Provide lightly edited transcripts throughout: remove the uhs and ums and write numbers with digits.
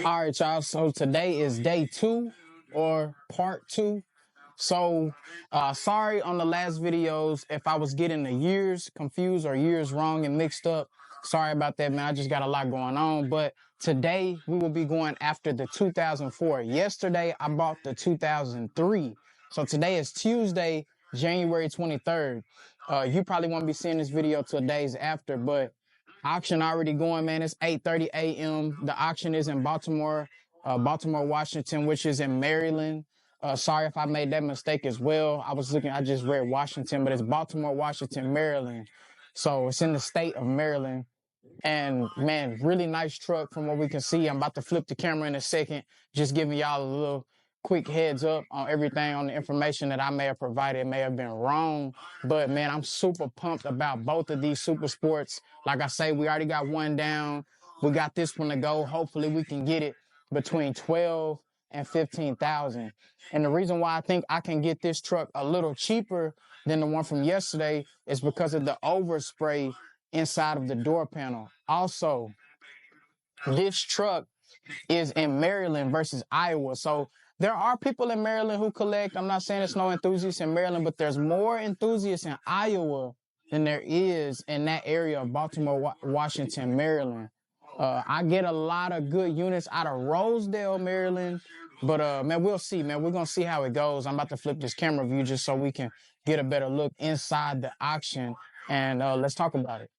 All right, y'all. So today is day 2 or part 2. So sorry on the last videos if I was getting the years confused or years wrong and mixed up. Sorry about that, man. I just got a lot going on. But today we will be going after the 2004. Yesterday I bought the 2003. So today is Tuesday, January 23rd. You probably won't be seeing this video till days after, but auction already going, man. It's 8:30 a.m. The auction is in Baltimore, Washington, which is in Maryland. Sorry if I made that mistake as well. I just read Washington, but it's Baltimore, Washington, Maryland. So it's in the state of Maryland. And man, really nice truck from what we can see. I'm about to flip the camera in a second, just giving y'all a little quick heads up on everything, on the information that I may have provided. It may have been wrong, but man, I'm super pumped about both of these super sports. Like I say, we already got one down. We got this one to go. Hopefully we can get it between 12 and 15,000. And the reason why I think I can get this truck a little cheaper than the one from yesterday is because of the overspray inside of the door panel. Also, this truck is in Maryland versus Iowa. So there are people in Maryland who collect. I'm not saying there's no enthusiasts in Maryland, but there's more enthusiasts in Iowa than there is in that area of Baltimore, Washington, Maryland. I get a lot of good units out of Rosedale, Maryland. But, man, we'll see, man. We're going to see how it goes. I'm about to flip this camera view just so we can get a better look inside the auction. And let's talk about it.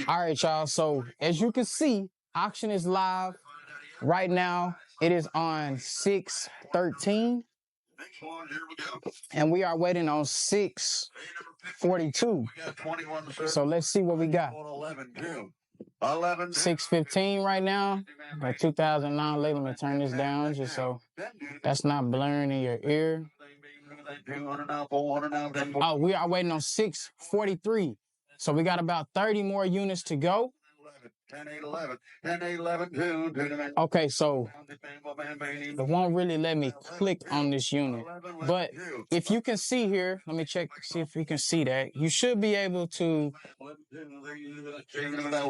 All right, y'all. So as you can see, auction is live right now. It is on 6/13, and we are waiting on 6/42. So let's see what we got. 6/15 right now. Like 2009. Let me turn this down just so that's not blaring in your ear. Oh, we are waiting on 6/43. So we got about 30 more units to go. 10-8-11. Okay, so it won't really let me click on this unit. But if you can see here, let me check, see if you can see that. You should be able to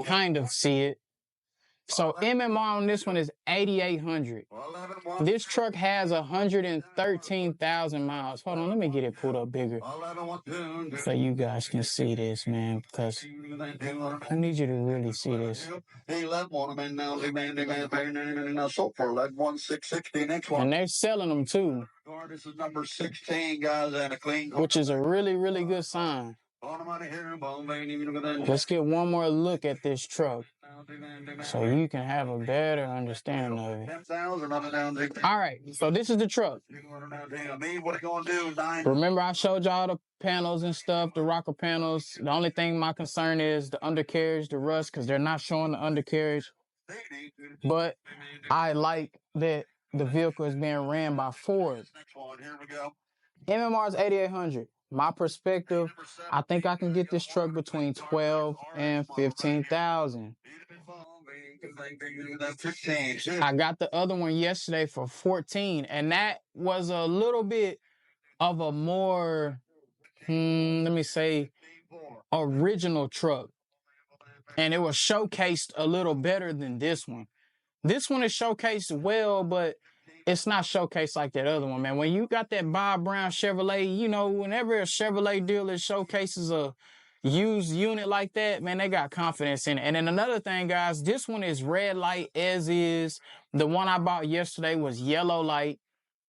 kind of see it. So MMR on this one is 8,800. This truck has 113,000 miles. Hold on, let me get it pulled up bigger so you guys can see this, man, because I need you to really see this. And they're selling them too, which is a really, really good sign. Let's get one more look at this truck so you can have a better understanding of it. All right, so this is the truck. Remember I showed y'all the panels and stuff, the rocker panels. The only thing my concern is the undercarriage, the rust, because they're not showing the undercarriage. But I like that the vehicle is being ran by Ford. MMR is 8,800. My perspective, I think I can get this truck between 12 and 15,000. I got the other one yesterday for 14, and that was a little bit of a more, let me say, original truck. And it was showcased a little better than this one. This one is showcased well, but it's not showcased like that other one, man. When you got that Bob Brown Chevrolet, you know, whenever a Chevrolet dealer showcases a used unit like that, man, they got confidence in it. And then another thing, guys, this one is red light as is. The one I bought yesterday was yellow light,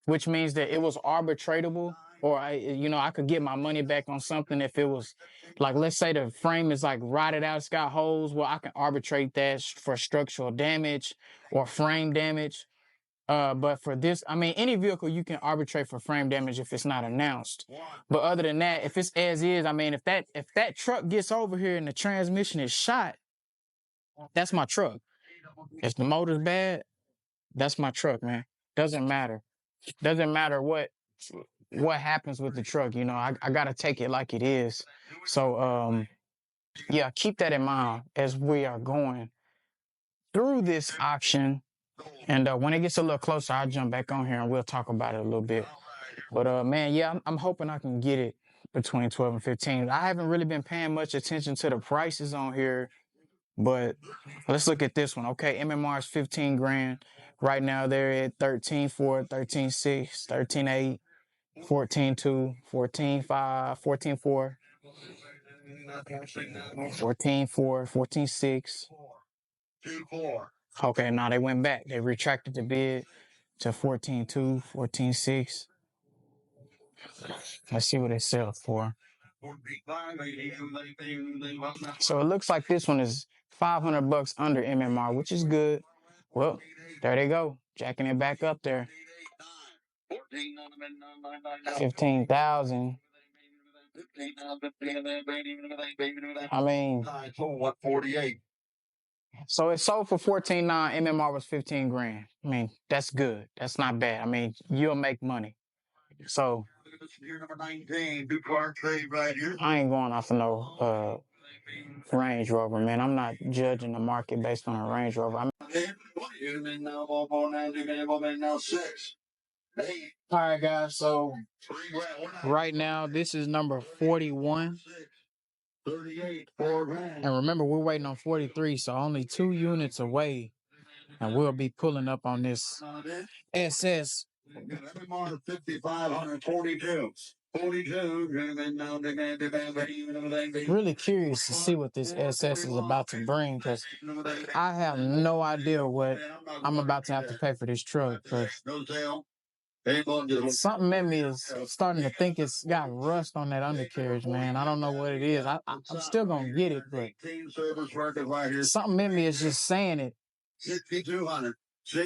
which means that it was arbitratable, or I could get my money back on something if it was, like, let's say the frame is like rotted out, it's got holes. Well, I can arbitrate that for structural damage or frame damage. But for this, I mean, any vehicle you can arbitrate for frame damage if it's not announced. But other than that, if it's as is, I mean, if that truck gets over here and the transmission is shot, that's my truck. If the motor's bad, that's my truck, man. Doesn't matter. Doesn't matter what happens with the truck. You know, I gotta take it like it is. So yeah, keep that in mind as we are going through this auction. And when it gets a little closer, I'll jump back on here and we'll talk about it a little bit. But man, yeah, I'm hoping I can get it between 12 and 15. I haven't really been paying much attention to the prices on here, But let's look at this one. Okay, MMR is 15 grand. Right now they're at 13.4, 13.6, 13.8, 14.2, 14.5, 14.4, 14.4, 14.6. Okay, now they went back. They retracted the bid to 14.2, 14.6. Let's see what it sells for. So it looks like this one is $500 under MMR, which is good. Well, there they go, jacking it back up there. 15,000. I mean, so it sold for 14.9. MMR was 15 grand. I mean, that's good. That's not bad. I mean, you'll make money. So I ain't going off of no Range Rover, man. I'm not judging the market based on a Range Rover. All right, guys. So right now, this is number 41. And remember, we're waiting on 43, so only 2 units away. And we'll be pulling up on this SS. Really curious to see what this SS is about to bring, because I have no idea what I'm about to have to pay for this truck. Something in me is starting to think it's got rust on that undercarriage, man. I don't know what it is. I'm still going to get it, but something in me is just saying it. 6,200.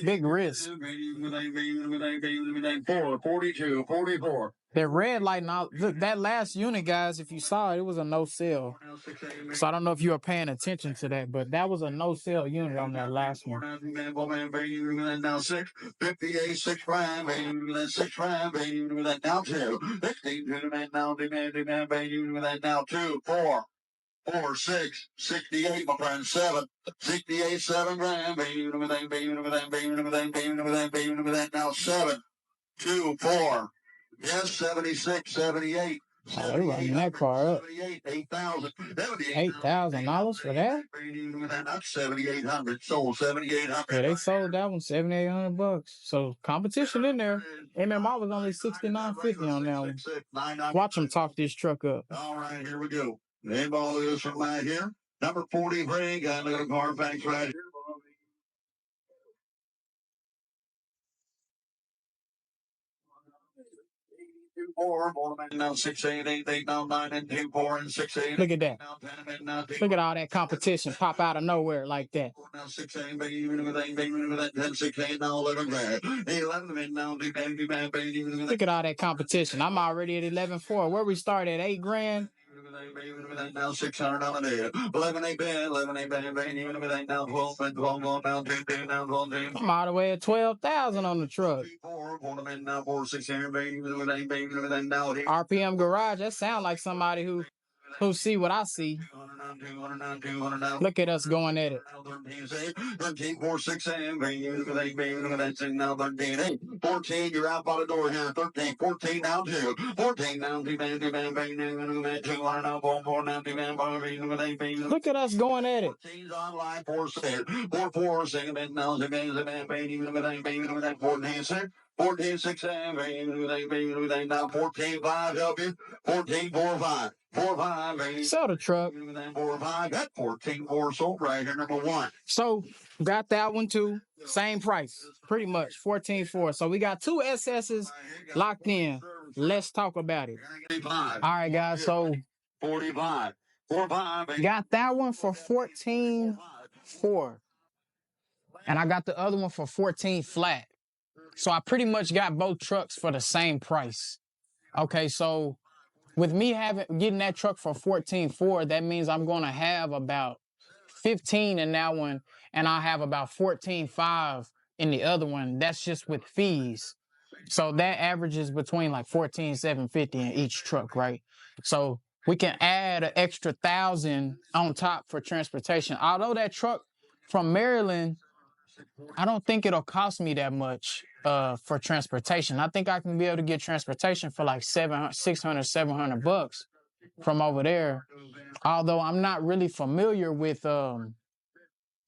Big risk. 42, 44. That red light now. Look, that last unit, guys, if you saw it, it was a no sale. So I don't know if you were paying attention to that, but that was a no sale unit on that last one. Now 658, 65, 65, now 2. 16, now 2, 4. 4, 6, 68, my friend, 7, 68, 7 grand, now 7, 2, 4, yes, 76, 78. Oh, they're running that car up. $8,000 for that? That's 7,800. Sold 7,800. Yeah, they sold that one $7,800. So competition in there. MMR was only $69.50 on that one. Watch them talk this truck up. All right, here we go. Name all this from right here. Number 43, got a little Carfax right here. Now 6, 8, 8, 8, now 9, and 2, 4, and 6, 8. Look at that. Look at all that competition pop out of nowhere like that. Now 6, 8, 10, 6, 8, now 11 grand. 11, now look at all that competition. I'm already at 11.4. Where we start at 8 grand. Now 600 on it. 11, 8, 11, 8, now 12, 12, now 2, now 12. I'm all the way at 12,000 on the truck. RPM Garage, that sound like somebody who see what I see. Look at us going at it. 13, 4, 6, 14, you're out by the door here. 13, 14, now 2. 14, now 2. Look at us going at it. 4, 4, 6, now 14, 6, 7, now 14, 5, help you. 14, 4, 5. 4, 5, sell the truck. 4, 5, got 14, 4 sold right here, number 1. So, got that one too. Same price, pretty much, 14.4. So we got 2 SS's locked in. Let's talk about it. All right, guys, so 45. 4, 5, got that one for 14.4. And I got the other one for 14 flat. So I pretty much got both trucks for the same price. Okay, so with me getting that truck for 14.4, that means I'm going to have about 15 in that one, and I'll have about 14.5 in the other one. That's just with fees. So that averages between like 14,750 in each truck, right? So we can add an extra 1,000 on top for transportation. Although that truck from Maryland, I don't think it'll cost me that much for transportation. I think I can be able to get transportation for like $700 from over there. Although I'm not really familiar with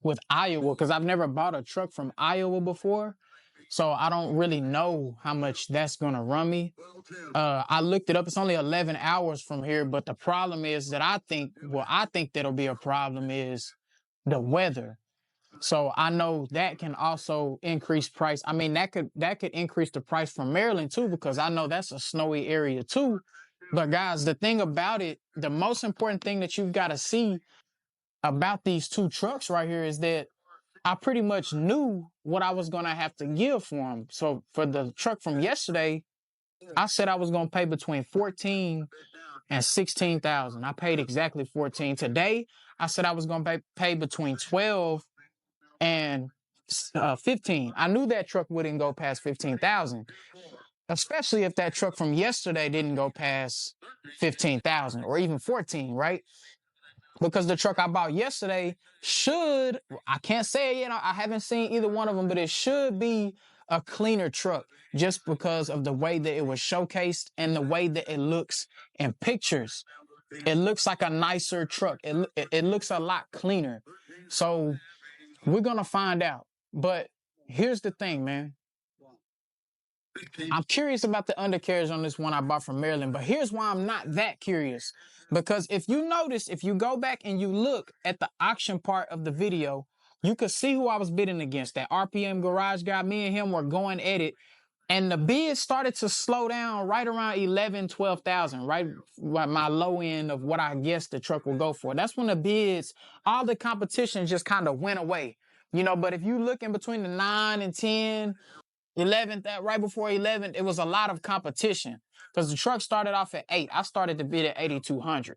with Iowa, because I've never bought a truck from Iowa before. So I don't really know how much that's going to run me. I looked it up. It's only 11 hours from here. But the problem is that I think that'll be a problem is the weather. So I know that can also increase price. I mean, that could increase the price from Maryland too, because I know that's a snowy area too. But guys, the thing about it, the most important thing that you've got to see about these two trucks right here is that I pretty much knew what I was going to have to give for them. So for the truck from yesterday, I said I was going to pay between 14 and 16,000. I paid exactly 14. Today, I said I was going to pay between 12 and 15. I knew that truck wouldn't go past 15,000, especially if that truck from yesterday didn't go past 15,000 or even 14, right? Because the truck I bought yesterday I can't say it yet, I haven't seen either one of them, but it should be a cleaner truck just because of the way that it was showcased and the way that it looks in pictures. It looks like a nicer truck. It looks a lot cleaner. So we're going to find out. But here's the thing, man. I'm curious about the undercarriage on this one I bought from Maryland, but here's why I'm not that curious. Because if you notice, if you go back and you look at the auction part of the video, you could see who I was bidding against. That RPM garage guy, me and him were going at it. And the bids started to slow down right around 11, 12,000, right? My low end of what I guess the truck will go for. That's when the bids, all the competition just kind of went away. But if you look in between the 9 and 10, 11, right before 11, it was a lot of competition because the truck started off at 8. I started to bid at 8,200.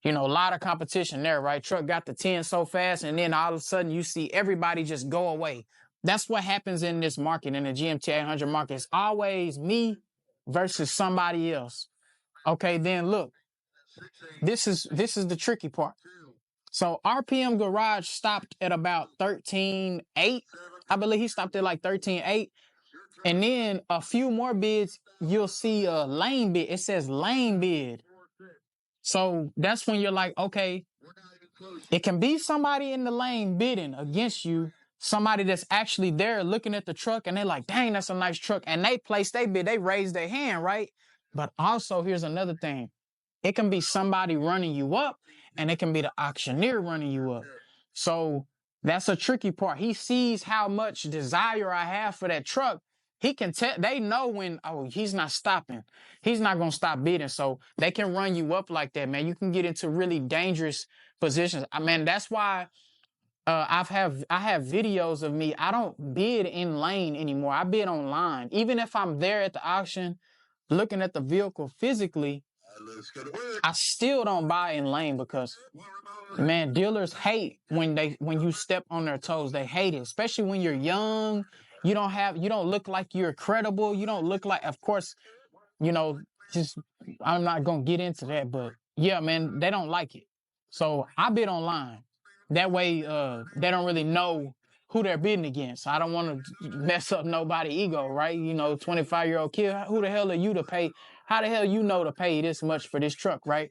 A lot of competition there, right? Truck got to 10 so fast, and then all of a sudden you see everybody just go away. That's what happens in this market, in the GMT 800 market. It's always me versus somebody else. Okay, then look, this is the tricky part. So RPM Garage stopped at about 13.8. I believe he stopped at like 13.8. And then a few more bids, you'll see a lane bid. It says lane bid. So that's when you're like, okay, it can be somebody in the lane bidding against you, somebody that's actually there looking at the truck and they're like, dang, that's a nice truck. And they place their bid, they raise their hand, right? But also here's another thing. It can be somebody running you up and it can be the auctioneer running you up. So that's a tricky part. He sees how much desire I have for that truck. He can tell, they know when, he's not stopping. He's not going to stop bidding. So they can run you up like that, man. You can get into really dangerous positions. I mean, that's why I have videos of me. I don't bid in lane anymore. I bid online. Even if I'm there at the auction looking at the vehicle physically, I still don't buy in lane because, man, dealers hate when you step on their toes. They hate it, especially when you're young. You don't look like you're credible. You don't look like, of course, just, I'm not going to get into that, but yeah, man, they don't like it. So I bid online. That way, they don't really know who they're bidding against. I don't want to mess up nobody's ego, right? 25-year-old kid, who the hell are you to pay? How the hell you know to pay this much for this truck, right?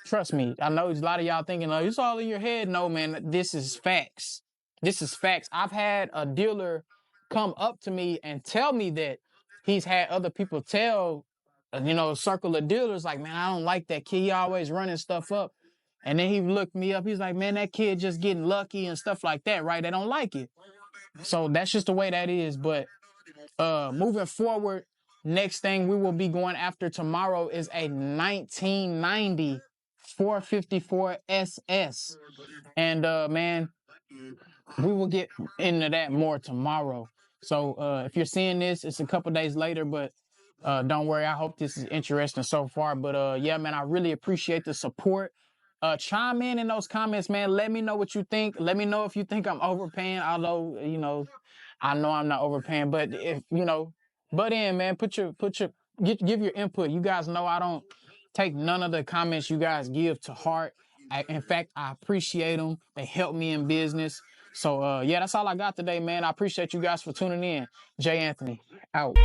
Trust me, I know a lot of y'all thinking, it's all in your head. No, man, this is facts. This is facts. I've had a dealer come up to me and tell me that he's had other people tell, a circle of dealers like, man, I don't like that kid. He always running stuff up. And then he looked me up. He's like, man, that kid just getting lucky and stuff like that, right? They don't like it. So that's just the way that is. But moving forward, next thing we will be going after tomorrow is a 1990 454 SS. And man, we will get into that more tomorrow. So if you're seeing this, it's a couple days later, but don't worry. I hope this is interesting so far. But yeah, man, I really appreciate the support. Chime in those comments, man. Let me know what you think. Let me know if you think I'm overpaying, although, I know I'm not overpaying, but if, butt in, man, give your input. You guys know I don't take none of the comments you guys give to heart. In fact, I appreciate them. They help me in business. So, yeah, that's all I got today, man. I appreciate you guys for tuning in. Jay Anthony, out.